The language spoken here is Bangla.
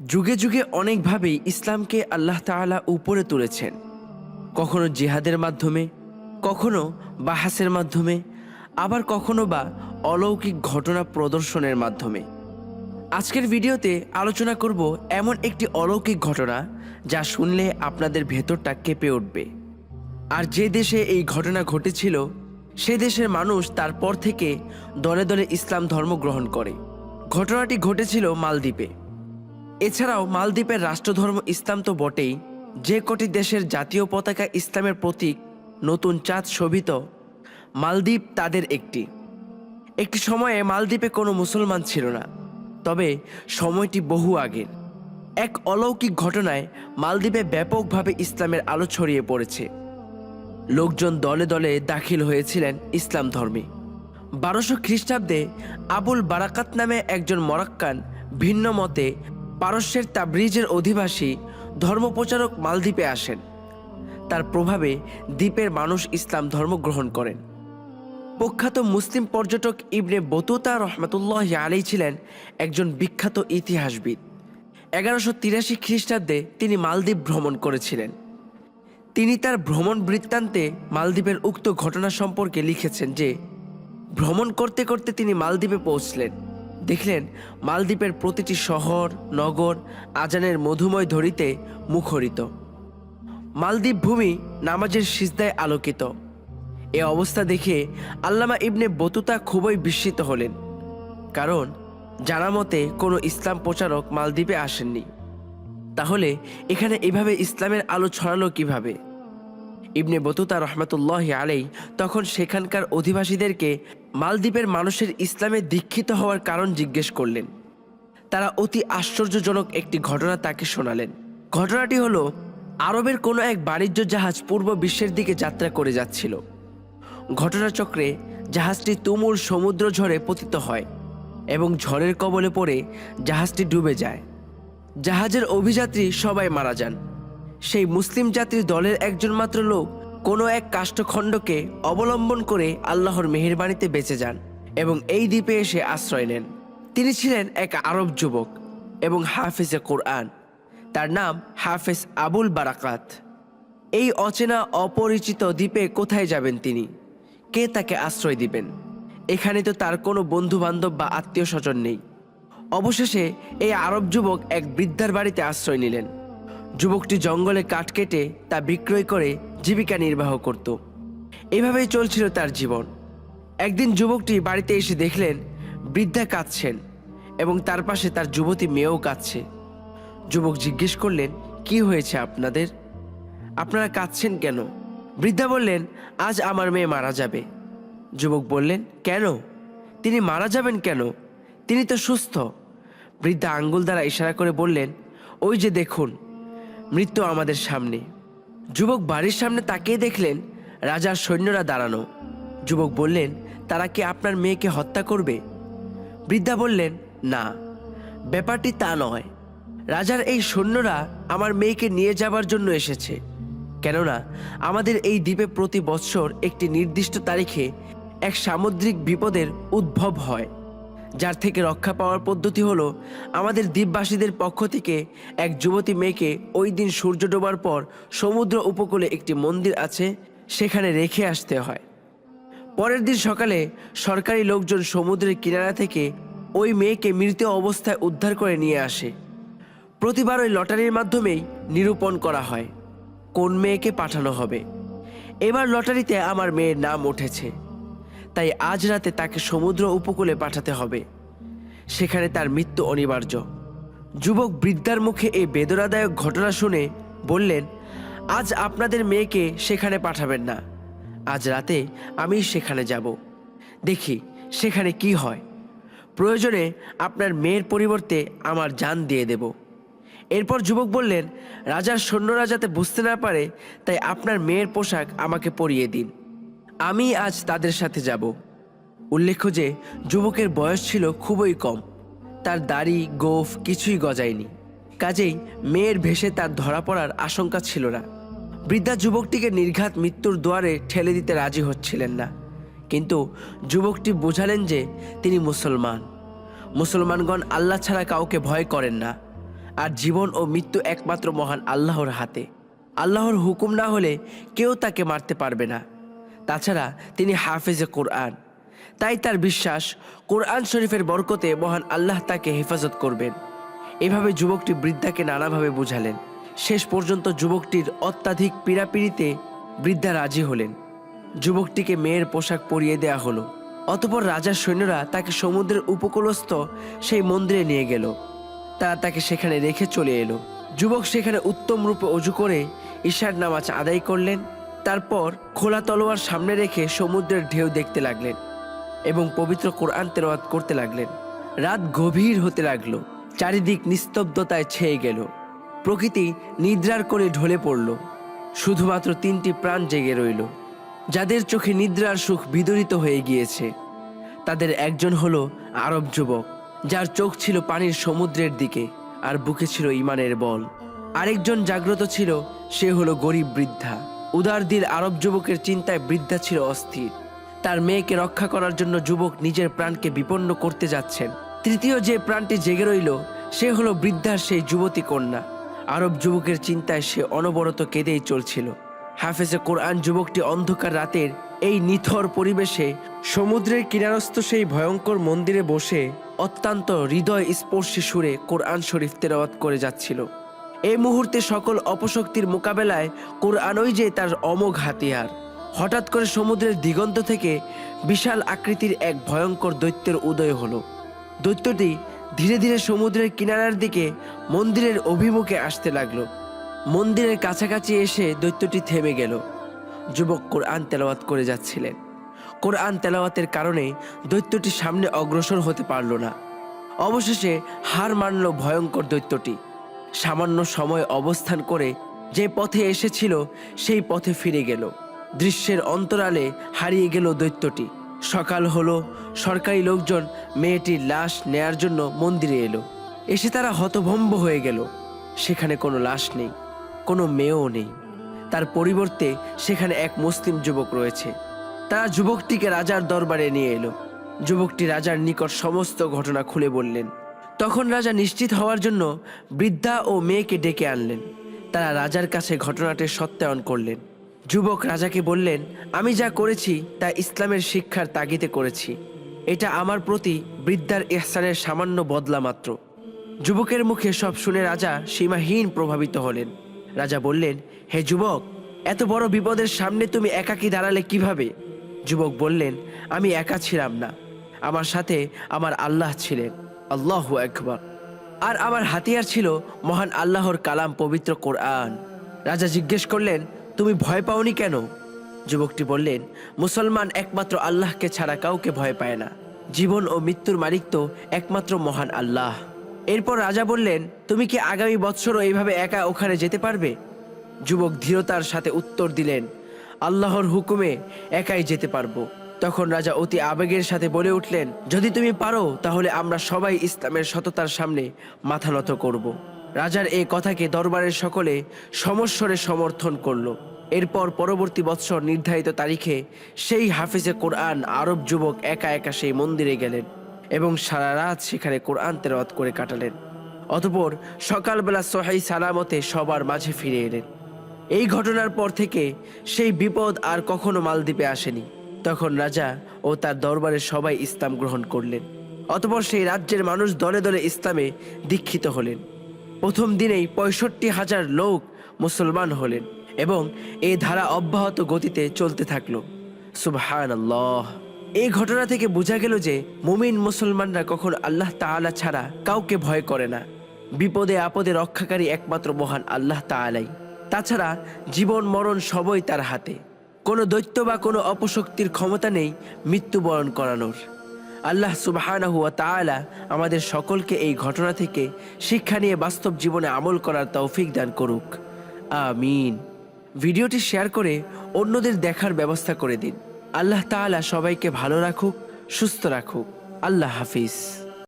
যুগে যুগে অনেকভাবেই ইসলামকে আল্লাহ তাআলা উপরে তুলেছেন। কখনো জিহাদের মাধ্যমে, কখনো বাহাসের মাধ্যমে, আবার কখনো বা অলৌকিক ঘটনা প্রদর্শনের মাধ্যমে। আজকের ভিডিওতে আলোচনা করব এমন একটি অলৌকিক ঘটনা যা শুনলে আপনাদের ভেতরটা কেঁপে উঠবে। আর যে দেশে এই ঘটনা ঘটেছিল সে দেশের মানুষ তারপর থেকে দলে দলে ইসলাম ধর্ম গ্রহণ করে। ঘটনাটি ঘটেছিল মালদ্বীপে। এছাড়াও মালদ্বীপের রাষ্ট্রধর্ম ইসলাম তো বটেই, যে কটি দেশের জাতীয় পতাকা ইসলামের প্রতীক, নতুন চাঁদ শোভিত, মালদ্বীপ তাদের একটি। একটি সময়ে মালদ্বীপে কোনো মুসলমান ছিল না, তবে সময়টি বহু আগের। এক অলৌকিক ঘটনায় মালদ্বীপে ব্যাপকভাবে ইসলামের আলো ছড়িয়ে পড়েছে। লোকজন দলে দলে দাখিল হয়েছিলেন ইসলাম ধর্মে। 1200 খ্রিস্টাব্দে আবুল বারাকাত নামে একজন মরাক্কান ভিন্ন মতে পারস্যের তাবরিজের অধিবাসী ধর্মপ্রচারক মালদ্বীপে আসেন। তার প্রভাবে দ্বীপের মানুষ ইসলাম ধর্ম গ্রহণ করেন। প্রখ্যাত মুসলিম পর্যটক ইবনে বতুতা রহমাতুল্লাহ আলাইহি ছিলেন একজন বিখ্যাত ইতিহাসবিদ। 1183 খ্রিস্টাব্দে তিনি মালদ্বীপ ভ্রমণ করেছিলেন। তিনি তার ভ্রমণ বৃত্তান্তে মালদ্বীপের উক্ত ঘটনা সম্পর্কে লিখেছেন যে, ভ্রমণ করতে করতে তিনি মালদ্বীপে পৌঁছলেন। দেখলেন মালদ্বীপের প্রতিটি শহর নগর আজানের মধুময় ধ্বনিতে মুখরিত। মালদ্বীপ ভূমি নামাজের সিজদায় আলোকিত। এ অবস্থা দেখে আল্লামা ইবনে বতুতা খুবই বিস্মিত হলেন, কারণ জানা মতে কোনো ইসলাম প্রচারক মালদ্বীপে আসেননি। তাহলে এখানে এভাবে ইসলামের আলো ছড়ালো কিভাবে? ইবনে বতুতা রহমাতুল্লাহ আলাইহি তখন সেখানকার অধিবাসীদেরকে মালদ্বীপের মানুষের ইসলামে দীক্ষিত হওয়ার কারণ জিজ্ঞেস করলেন। তারা অতি আশ্চর্যজনক একটি ঘটনা তাকে শোনালেন। ঘটনাটি হলো, আরবের কোনো এক বাণিজ্য জাহাজ পূর্ব বিশ্বের দিকে যাত্রা করে যাচ্ছিল। ঘটনাচক্রে জাহাজটি তুমুল সমুদ্র ঝড়ে পতিত হয় এবং ঝড়ের কবলে পড়ে জাহাজটি ডুবে যায়। জাহাজের অভিযাত্রী সবাই মারা যান। সেই মুসলিম যাত্রী দলের একজন মাত্র লোক কোনো এক কাষ্ঠখণ্ডকে অবলম্বন করে আল্লাহর মেহেরবানিতে বেঁচে যান এবং এই দ্বীপে এসে আশ্রয় নেন। তিনি ছিলেন এক আরব যুবক এবং হাফেজে কোরআন। তার নাম হাফেজ আবুল বারাকাত। এই অচেনা অপরিচিত দ্বীপে কোথায় যাবেন তিনি? কে তাকে আশ্রয় দিবেন? এখানে তো তার কোনো বন্ধু বান্ধব বা আত্মীয় স্বজন নেই। অবশেষে এই আরব যুবক এক বৃদ্ধার বাড়িতে আশ্রয় নিলেন। যুবকটি জঙ্গলে কাঠ কেটে তা বিক্রয় করে জীবিকা নির্বাহ করত। এভাবেই চলছিল তার জীবন। একদিন যুবকটি বাড়িতে এসে দেখলেন বৃদ্ধা কাঁদছেন এবং তার পাশে তার যুবতী মেয়েও কাঁদছে। যুবক জিজ্ঞেস করলেন, কি হয়েছে আপনাদের? আপনারা কাঁদছেন কেন? বৃদ্ধা বললেন, আজ আমার মেয়ে মারা যাবে। যুবক বললেন, কেন? তিনি মারা যাবেন কেন? তিনি তো সুস্থ। বৃদ্ধা আঙ্গুল দ্বারা ইশারা করে বললেন, ওই যে দেখুন, মৃত্যু আমাদের সামনে। যুবক বাড়ির সামনে তাকিয়ে দেখলেন রাজার সৈন্যরা দাঁড়ানো। যুবক বললেন, তারা কি আপনার মেয়েকে হত্যা করবে? বৃদ্ধা বললেন, না, ব্যাপারটি তা নয়। রাজার এই সৈন্যরা আমার মেয়েকে নিয়ে যাবার জন্য এসেছে। কেননা আমাদের এই দ্বীপে প্রতি বৎসর একটি নির্দিষ্ট তারিখে এক সামুদ্রিক বিপদের উদ্ভব হয়, যার থেকে রক্ষা পাওয়ার পদ্ধতি হলো আমাদের দ্বীপবাসীদের পক্ষ থেকে এক যুবতী মেয়েকে ওই দিন সূর্য ডোবার পর সমুদ্র উপকূলে একটি মন্দির আছে, সেখানে রেখে আসতে হয়। পরের দিন সকালে সরকারি লোকজন সমুদ্রের কিনারা থেকে ওই মেয়েকে মৃত অবস্থায় উদ্ধার করে নিয়ে আসে। প্রতিবার ওই লটারির মাধ্যমেই নিরূপণ করা হয় কোন মেয়েকে পাঠানো হবে। এবার লটারিতে আমার মেয়ের নাম উঠেছে, তাই আজ রাতে তাকে সমুদ্র উপকূলে পাঠাতে হবে। সেখানে তার মৃত্যু অনিবার্য। যুবক বৃদ্ধার মুখে এই বেদনাদায়ক ঘটনা শুনে বললেন, আজ আপনাদের মেয়েকে সেখানে পাঠাবেন না। আজ রাতে আমি সেখানে যাব, দেখি সেখানে কি হয়। প্রয়োজনে আপনার মেয়ের পরিবর্তে আমার জান দিয়ে দেব। এরপর যুবক বললেন, রাজার সৈন্যরা যাতে বুঝতে না পারে তাই আপনার মেয়ের পোশাক আমাকে পরিয়ে দিন, আমি আজ তাদের সাথে যাব। উল্লেখ্য যে যুবকের বয়স ছিল খুবই কম, তার দাড়ি গোঁফ কিছুই গজায়নি, কাজেই মেয়ের ভেসে তার ধরা পড়ার আশঙ্কা ছিল না। বৃদ্ধা যুবকটিকে নির্ঘাত মৃত্যুর দুয়ারে ঠেলে দিতে রাজি হচ্ছিলেন না, কিন্তু যুবকটি বোঝালেন যে তিনি মুসলমান। মুসলমানগণ আল্লাহ ছাড়া কাউকে ভয় করেন না, আর জীবন ও মৃত্যু একমাত্র মহান আল্লাহর হাতে। আল্লাহর হুকুম না হলে কেউ তাকে মারতে পারবে না। তাছাড়া তিনি হাফেজে কোরআন, তাই তার বিশ্বাস কোরআন শরীফের বরকতে মহান আল্লাহ তাকে হেফাজত করবেন। এভাবে যুবকটি বৃদ্ধাকে নানাভাবে বুঝালেন। শেষ পর্যন্ত যুবকটির অত্যাধিক পীড়াপিড়িতে বৃদ্ধা রাজি হলেন। যুবকটিকে মেয়ের পোশাক পরিয়ে দেয়া হলো। অতঃপর রাজার সৈন্যরা তাকে সমুদ্রের উপকূলস্থ সেই মন্দিরে নিয়ে গেল। তারা তাকে সেখানে রেখে চলে এলো। যুবক সেখানে উত্তম রূপে অজু করে ঈশার নামাজ আদায় করলেন। তারপর খোলা তলোয়ার সামনে রেখে সমুদ্রের ঢেউ দেখতে লাগলেন এবং পবিত্র কোরআন তেলাওয়াত করতে লাগলেন। রাত গভীর হতে লাগলো। চারিদিক নিস্তব্ধতায় ছেয়ে গেল। প্রকৃতি নিদ্রার কোলে ঢলে পড়ল। শুধুমাত্র 3টি প্রাণ জেগে রইল, যাদের চোখে নিদ্রার সুখ বিদরিত হয়ে গিয়েছে। তাদের একজন হলো আরব যুবক, যার চোখ ছিল পানির সমুদ্রের দিকে আর বুকে ছিল ঈমানের বল। আরেকজন জাগ্রত ছিল, সে হলো গরিব বৃদ্ধা। উদার দিল আরব যুবকের চিন্তায় বৃদ্ধা ছিল অস্থির। তার মেয়েকে রক্ষা করার জন্য যুবক নিজের প্রাণকে বিপন্ন করতে যাচ্ছেন। তৃতীয় যে প্রাণটি জেগে রইল, সে হলো বৃদ্ধার সেই যুবতী কন্যা। আরব যুবকের চিন্তায় সে অনবরত কেঁদেই চলছিল। হাফেজে কোরআন যুবকটি অন্ধকার রাতের এই নিথর পরিবেশে সমুদ্রের কিনারস্থ সেই ভয়ঙ্কর মন্দিরে বসে অত্যন্ত হৃদয় স্পর্শী সুরে কোরআন শরীফ তেলাওয়াত করে যাচ্ছিল। এই মুহূর্তে সকল অপশক্তির মোকাবেলায় কোরআনই যে তার অমোঘ হাতিয়ার। হঠাৎ করে সমুদ্রের দিগন্ত থেকে বিশাল আকৃতির এক ভয়ঙ্কর দৈত্যের উদয় হলো। দৈত্যটি ধীরে ধীরে সমুদ্রের কিনারার দিকে মন্দিরের অভিমুখে আসতে লাগলো। মন্দিরের কাছাকাছি এসে দৈত্যটি থেমে গেল। যুবক কোরআন তেলাওয়াত করে যাচ্ছিলেন। কোরআন তেলাওয়াতের কারণে দৈত্যটি সামনে অগ্রসর হতে পারল না। অবশেষে হার মানল ভয়ঙ্কর দৈত্যটি। সামান্য সময় অবস্থান করে যে পথে এসেছিল সেই পথে ফিরে গেল। দৃশ্যের অন্তরালে হারিয়ে গেল দৈত্যটি। সকাল হলো। সরকারি লোকজন মেয়েটির লাশ নেয়ার জন্য মন্দিরে এলো। এসে তারা হতভম্ব হয়ে গেল। সেখানে কোনো লাশ নেই, কোনো মেয়েও নেই। তার পরিবর্তে সেখানে এক মুসলিম যুবক রয়েছে। তারা যুবকটিকে রাজার দরবারে নিয়ে এলো। যুবকটি রাজার নিকট সমস্ত ঘটনা খুলে বললেন। তখন রাজা নিশ্চিত হওয়ার জন্য বৃদ্ধা ও মেয়েকে ডেকে আনলেন। তারা রাজার কাছে ঘটনাটির সত্যায়ন করলেন। যুবক রাজাকে বললেন, আমি যা করেছি তা ইসলামের শিক্ষার তাগিদে করেছি। এটা আমার প্রতি বৃদ্ধার ইহসানের সামান্য বদলা মাত্র। যুবকের মুখে সব শুনে রাজা সীমাহীন প্রভাবিত হলেন। রাজা বললেন, হে যুবক, এত বড় বিপদের সামনে তুমি একাকী দাঁড়ালে কিভাবে? যুবক বললেন, আমি একা ছিলাম না, আমার সাথে আমার আল্লাহ ছিলেন, আল্লাহু আকবার। আর আমার হাতিয়ার ছিল মহান আল্লাহর কালাম পবিত্র কোরআন। রাজা জিজ্ঞেস করলেন, তুমি ভয় পাওনি কেন? যুবকটি বললেন, মুসলমান একমাত্র আল্লাহকে ছাড়া কাউকে ভয় পায় না। জীবন ও মৃত্যুর মালিক তো একমাত্র মহান আল্লাহ। এরপর রাজা বললেন, তুমি কি আগামী বৎসরও এইভাবে একা ওখানে যেতে পারবে? যুবক দৃঢ়তার সাথে উত্তর দিলেন, আল্লাহর হুকুমে একাই যেতে পারবো। তখন রাজা অতি আবেগের সাথে বলে উঠলেন, যদি তুমি পারো তাহলে আমরা সবাই ইসলামের সততার সামনে মাথা নত করব। রাজার এই কথাকে দরবারের সকলে সমস্বরে সমর্থন করল। এরপর পরবর্তী বৎসর নির্ধারিত তারিখে সেই হাফেজে কোরআন আরব যুবক একা একা সেই মন্দিরে গেলেন এবং সারা রাত সেখানে কোরআন তেলাওয়াত করে কাটালেন। অতঃপর সকালবেলা সহিহ সালামতে সবার মাঝে ফিরে এলেন। এই ঘটনার পর থেকে সেই বিপদ আর কখনো মালদ্বীপে আসেনি। তখন রাজা ও তার দরবারের সবাই ইসলাম গ্রহণ করলেন। অতঃপর সেই রাজ্যের মানুষ দলে দলে ইসলামে দীক্ষিত হলেন। প্রথম দিনেই 65,000 লোক মুসলমান হলেন এবং এই ধারা অব্যাহত গতিতে চলতে থাকলো। সুবহানাল্লাহ। এই ঘটনা থেকে বোঝা গেল যে মুমিন মুসলমানরা কখনো আল্লাহ তাআলা ছাড়া কাউকে ভয় করে না। বিপদে আপদে রক্ষাকারী একমাত্র মহান আল্লাহ তাআলাই। তাছাড়া জীবন মরণ সবই তার হাতে। কোনো দৈত্য বা কোনো অপশক্তির ক্ষমতা নেই মৃত্যুবরণ করানোর। আল্লাহ সুবহানাহু ওয়া তাআলা আমাদের সকলকে এই ঘটনা থেকে শিক্ষা নিয়ে বাস্তব জীবনে আমল করার তৌফিক দান করুক, আমিন। ভিডিওটি শেয়ার করে অন্যদের দেখার ব্যবস্থা করে দিন। আল্লাহ তাআলা সবাইকে ভালো রাখুক, সুস্থ রাখুক। আল্লাহ হাফিজ।